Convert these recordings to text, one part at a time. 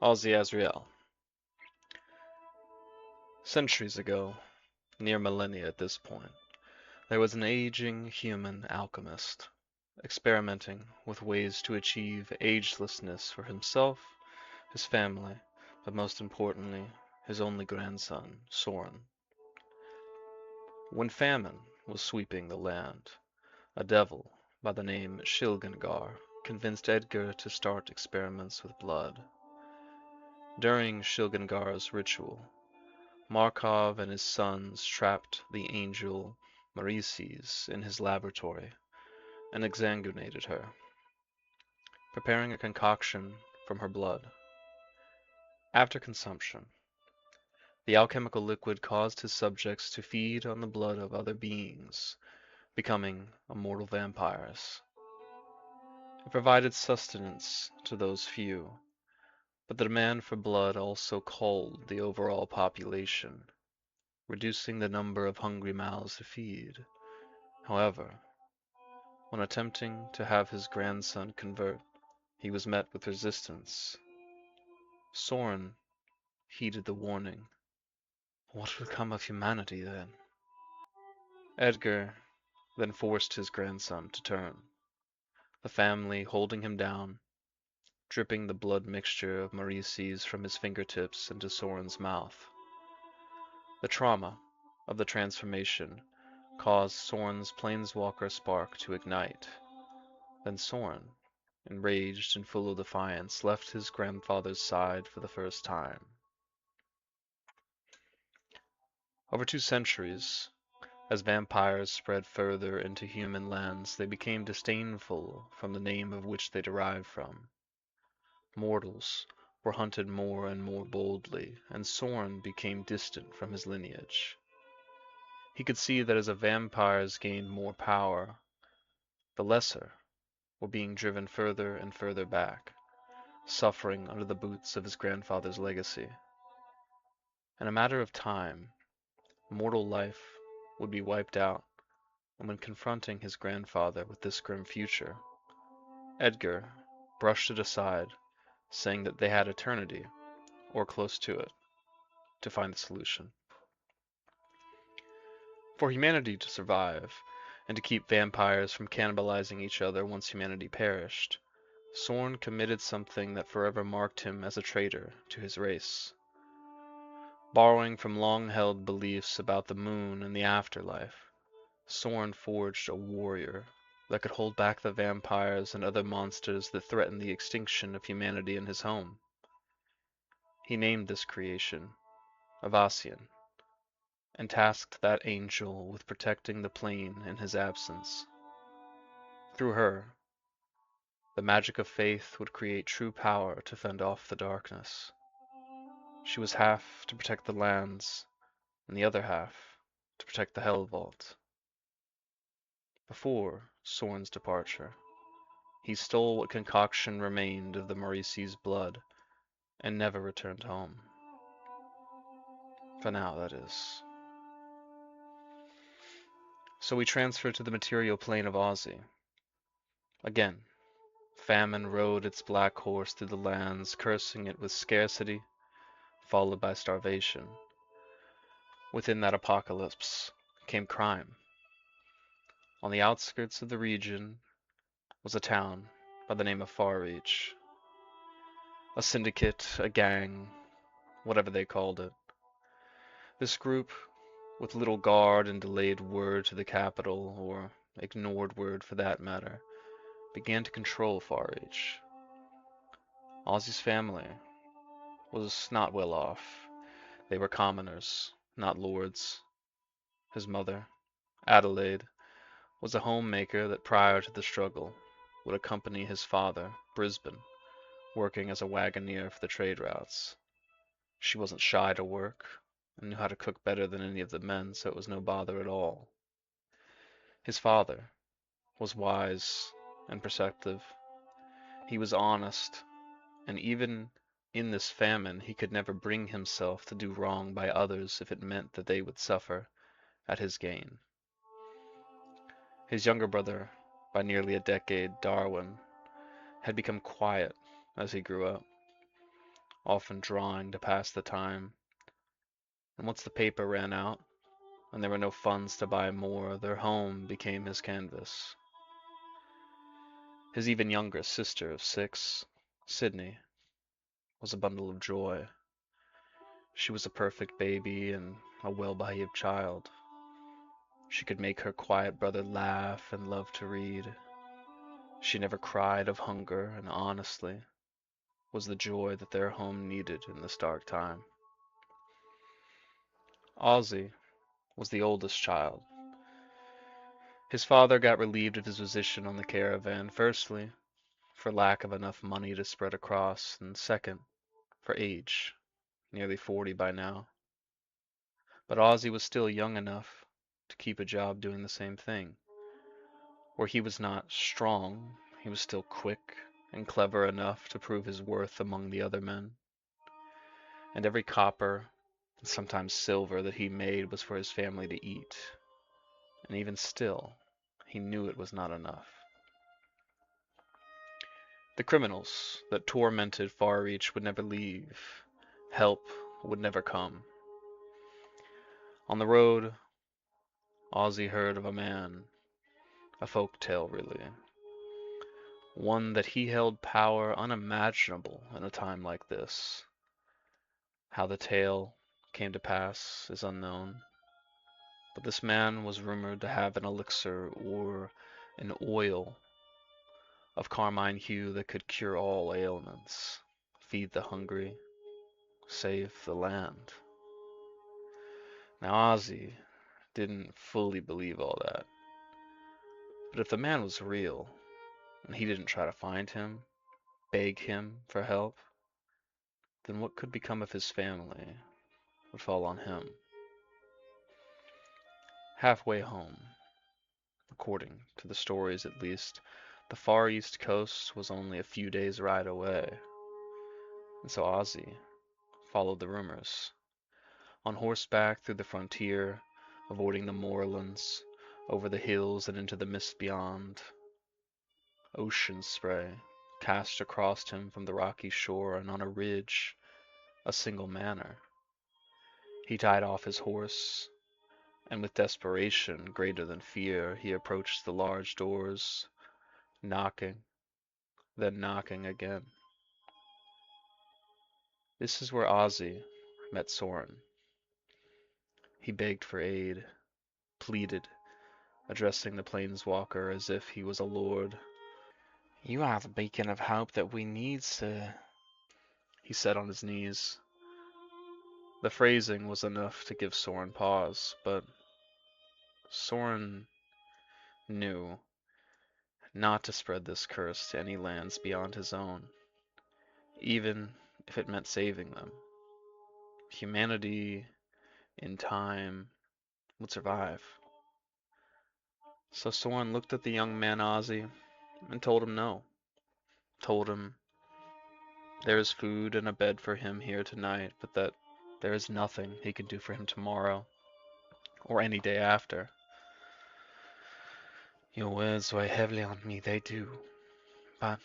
Aussie Azrael. Centuries ago, near millennia at this point, there was an aging human alchemist, experimenting with ways to achieve agelessness for himself, his family, but most importantly, his only grandson, Soren. When famine was sweeping the land, a devil by the name Shilgangar convinced Edgar to start experiments with blood. During Shilgangar's ritual, Markov and his sons trapped the angel Marices in his laboratory and exsanguinated her, preparing a concoction from her blood. After consumption, the alchemical liquid caused his subjects to feed on the blood of other beings, becoming immortal vampires. It provided sustenance to those few, but the demand for blood also culled the overall population, reducing the number of hungry mouths to feed. However, when attempting to have his grandson convert, he was met with resistance. Soren heeded the warning. What would come of humanity then? Edgar then forced his grandson to turn, the family holding him down, dripping the blood mixture of Marices from his fingertips into Soren's mouth. The trauma of the transformation caused Soren's planeswalker spark to ignite. Then Soren, enraged and full of defiance, left his grandfather's side for the first time. Over 2 centuries, as vampires spread further into human lands, they became disdainful from the name of which they derived from. Mortals were hunted more and more boldly, and Soren became distant from his lineage. He could see that as the vampires gained more power, the lesser were being driven further and further back, suffering under the boots of his grandfather's legacy. In a matter of time, mortal life would be wiped out, and when confronting his grandfather with this grim future, Edgar brushed it aside, saying that they had eternity, or close to it, to find the solution. For humanity to survive, and to keep vampires from cannibalizing each other once humanity perished, Soren committed something that forever marked him as a traitor to his race. Borrowing from long-held beliefs about the moon and the afterlife, Soren forged a warrior that could hold back the vampires and other monsters that threatened the extinction of humanity in his home. He named this creation Avassian, and tasked that angel with protecting the plane in his absence. Through her, the magic of faith would create true power to fend off the darkness. She was half to protect the lands, and the other half to protect the Hell Vault. Before Soren's departure, he stole what concoction remained of the Maurice's blood and never returned home. For now, that is. So we transfer to the material plane of Aussie. Again, famine rode its black horse through the lands, cursing it with scarcity, followed by starvation. Within that apocalypse came crime. On the outskirts of the region was a town by the name of Farreach. A syndicate, a gang, whatever they called it. This group, with little guard and delayed word to the capital, or ignored word for that matter, began to control Farreach. Ozzy's family was not well off. They were commoners, not lords. His mother, Adelaide, was a homemaker that prior to the struggle would accompany his father, Brisbane, working as a wagoneer for the trade routes. She wasn't shy to work and knew how to cook better than any of the men, so it was no bother at all. His father was wise and perceptive. He was honest, and even in this famine he could never bring himself to do wrong by others if it meant that they would suffer at his gain. His younger brother, by nearly a decade, Darwin, had become quiet as he grew up. often drawing to pass the time. And once the paper ran out, and there were no funds to buy more, their home became his canvas. His even younger sister of 6, Sydney, was a bundle of joy. She was a perfect baby and a well-behaved child. She could make her quiet brother laugh and love to read. She never cried of hunger, and honestly was the joy that their home needed in this dark time. Aussie was the oldest child. His father got relieved of his position on the caravan, firstly, for lack of enough money to spread across, and second, for age, nearly 40 by now. But Aussie was still young enough to keep a job doing the same thing. Where he was not strong, he was still quick and clever enough to prove his worth among the other men. And every copper, and sometimes silver, that he made was for his family to eat. And even still, he knew it was not enough. The criminals that tormented Far Reach would never leave. Help would never come. On the road, Ozzy heard of a man, a folk tale really, one that he held power unimaginable in a time like this. How the tale came to pass is unknown, but this man was rumored to have an elixir or an oil of carmine hue that could cure all ailments, feed the hungry, save the land. Now Ozzy didn't fully believe all that, but if the man was real, and he didn't try to find him, beg him for help, then what could become of his family would fall on him. Halfway home, according to the stories at least, the far east coast was only a few days' ride away, and so Ozzy followed the rumors. On horseback through the frontier, avoiding the moorlands, over the hills and into the mist beyond, ocean spray cast across him from the rocky shore, and on a ridge, a single manor. He tied off his horse, and with desperation greater than fear, he approached the large doors, knocking, then knocking again. This is where Ozzy met Soren. He begged for aid, pleaded, addressing the planeswalker as if he was a lord. "You are the beacon of hope that we need, sir," he said on his knees. The phrasing was enough to give Soren pause, but Soren knew not to spread this curse to any lands beyond his own, even if it meant saving them. Humanity, in time, would survive. So Soren looked at the young man Ozzy and told him no. Told him there is food and a bed for him here tonight, but that there is nothing he can do for him tomorrow or any day after. Your words weigh heavily on me, they do, but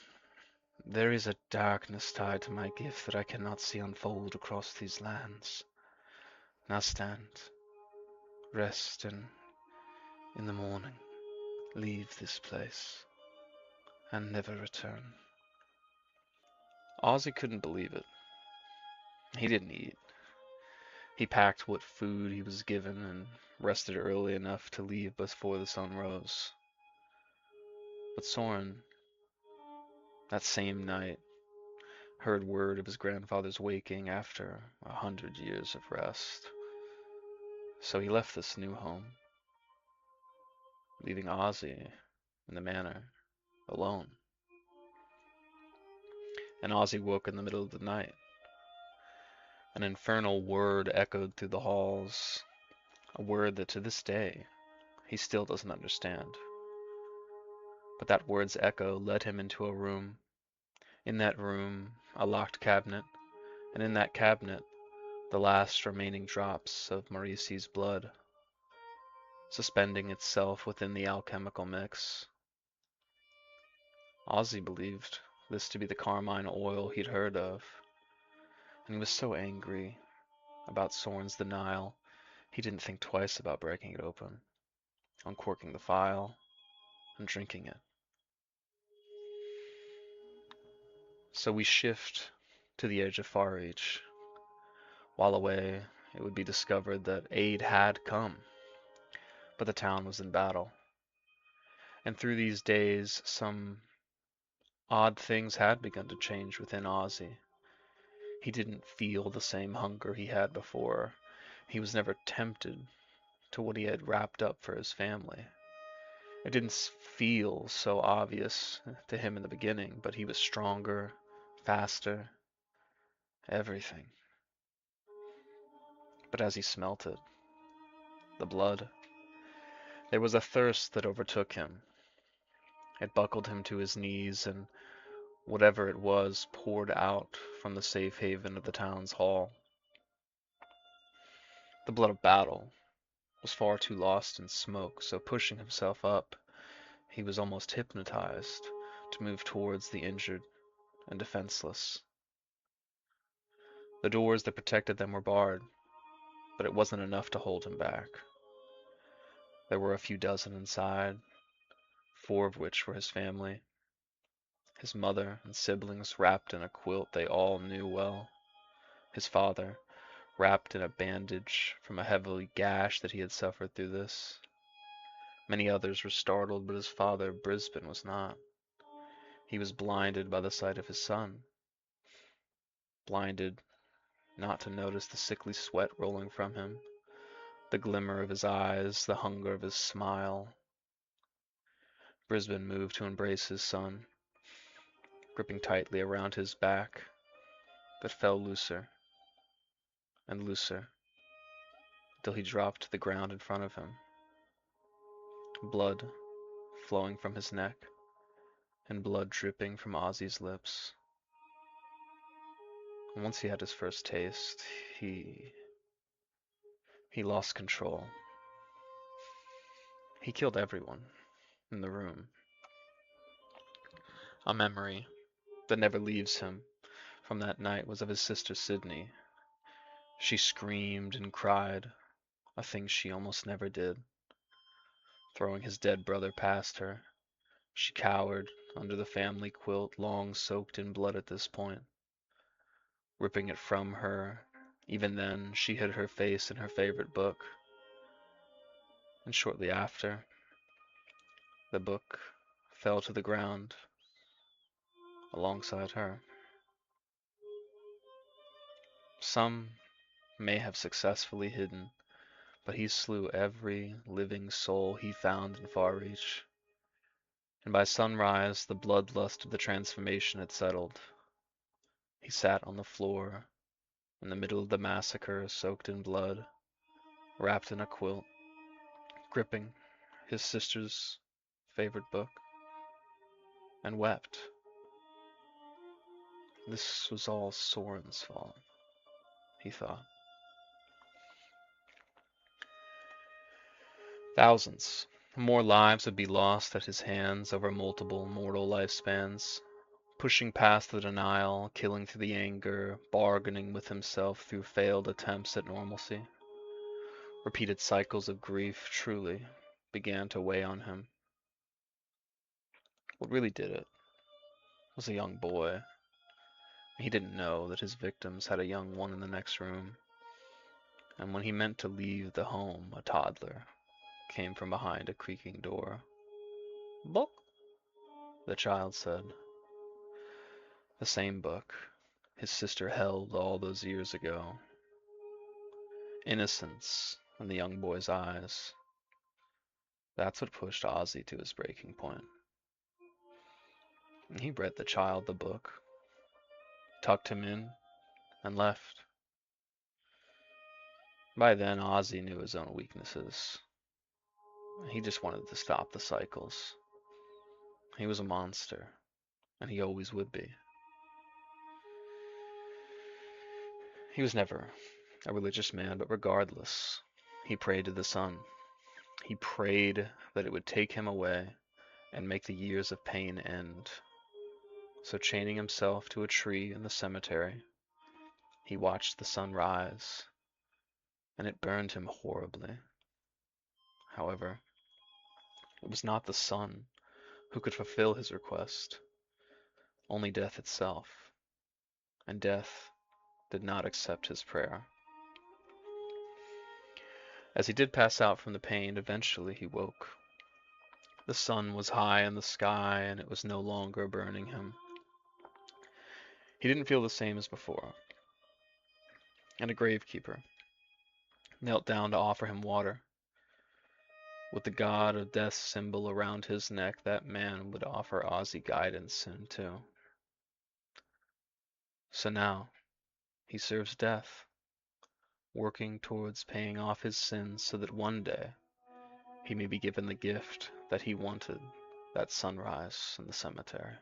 there is a darkness tied to my gift that I cannot see unfold across these lands. Now stand, rest, and in the morning leave this place and never return. Ozzy couldn't believe it. He didn't eat. He packed what food he was given and rested early enough to leave before the sun rose. But Soren, that same night, heard word of his grandfather's waking after 100 years of rest. So he left this new home, leaving Ozzy in the manor alone. And Ozzy woke in the middle of the night. An infernal word echoed through the halls, a word that to this day he still doesn't understand. But that word's echo led him into a room. In that room, a locked cabinet, and in that cabinet, the last remaining drops of Mauricie's blood, suspending itself within the alchemical mix. Ozzy believed this to be the carmine oil he'd heard of. and he was so angry about Soren's denial, he didn't think twice about breaking it open, uncorking the file, and drinking it. So we shift to the edge of Far Reach. While away, it would be discovered that aid had come, but the town was in battle. And through these days, some odd things had begun to change within Ozzy. He didn't feel the same hunger he had before. He was never tempted to what he had wrapped up for his family. It didn't feel so obvious to him in the beginning, but he was stronger, faster, everything. But as he smelt it, the blood, there was a thirst that overtook him. It buckled him to his knees, and whatever it was poured out from the safe haven of the town's hall. The blood of battle was far too lost in smoke, so pushing himself up, he was almost hypnotized to move towards the injured and defenseless. The doors that protected them were barred, but it wasn't enough to hold him back. There were a few dozen inside, 4 of which were his family, his mother and siblings wrapped in a quilt they all knew well, his father wrapped in a bandage from a heavy gash that he had suffered through this. Many others were startled, but his father, Brisbane, was not. He was blinded by the sight of his son, blinded not to notice the sickly sweat rolling from him, the glimmer of his eyes, the hunger of his smile. Brisbane moved to embrace his son, gripping tightly around his back, but fell looser and looser till he dropped to the ground in front of him, blood flowing from his neck and blood dripping from Ozzy's lips. And once he had his first taste, he lost control. He killed everyone in the room. A memory that never leaves him from that night was of his sister Sydney. She screamed and cried, a thing she almost never did. Throwing his dead brother past her, she cowered under the family quilt, long soaked in blood at this point. Ripping it from her, even then, she hid her face in her favorite book. And shortly after, the book fell to the ground alongside her. Some may have successfully hidden, but he slew every living soul he found in Far Reach. And by sunrise, the bloodlust of the transformation had settled. He sat on the floor in the middle of the massacre, soaked in blood, wrapped in a quilt, gripping his sister's favorite book, and wept. This was all Soren's fault, he thought. Thousands more lives would be lost at his hands over multiple mortal lifespans, pushing past the denial, killing through the anger, bargaining with himself through failed attempts at normalcy. Repeated cycles of grief truly began to weigh on him. What really did it was a young boy. He didn't know that his victims had a young one in the next room, and when he meant to leave the home, a toddler came from behind a creaking door. "Book," the child said. The same book his sister held all those years ago. Innocence in the young boy's eyes. That's what pushed Ozzy to his breaking point. He read the child the book, tucked him in, and left. By then, Ozzy knew his own weaknesses. He just wanted to stop the cycles. He was a monster, and he always would be. He was never a religious man, but regardless, he prayed to the sun. He prayed that it would take him away and make the years of pain end. So chaining himself to a tree in the cemetery, He watched the sun rise, and it burned him horribly. However, it was not the sun who could fulfill his request, only death itself, and death did not accept his prayer. As he did pass out from the pain, eventually he woke. The sun was high in the sky, and it was no longer burning him. He didn't feel the same as before, and a gravekeeper knelt down to offer him water. With the god of death symbol around his neck, that man would offer Aussie guidance soon too. So now he serves death, working towards paying off his sins so that one day he may be given the gift that he wanted, that sunrise in the cemetery.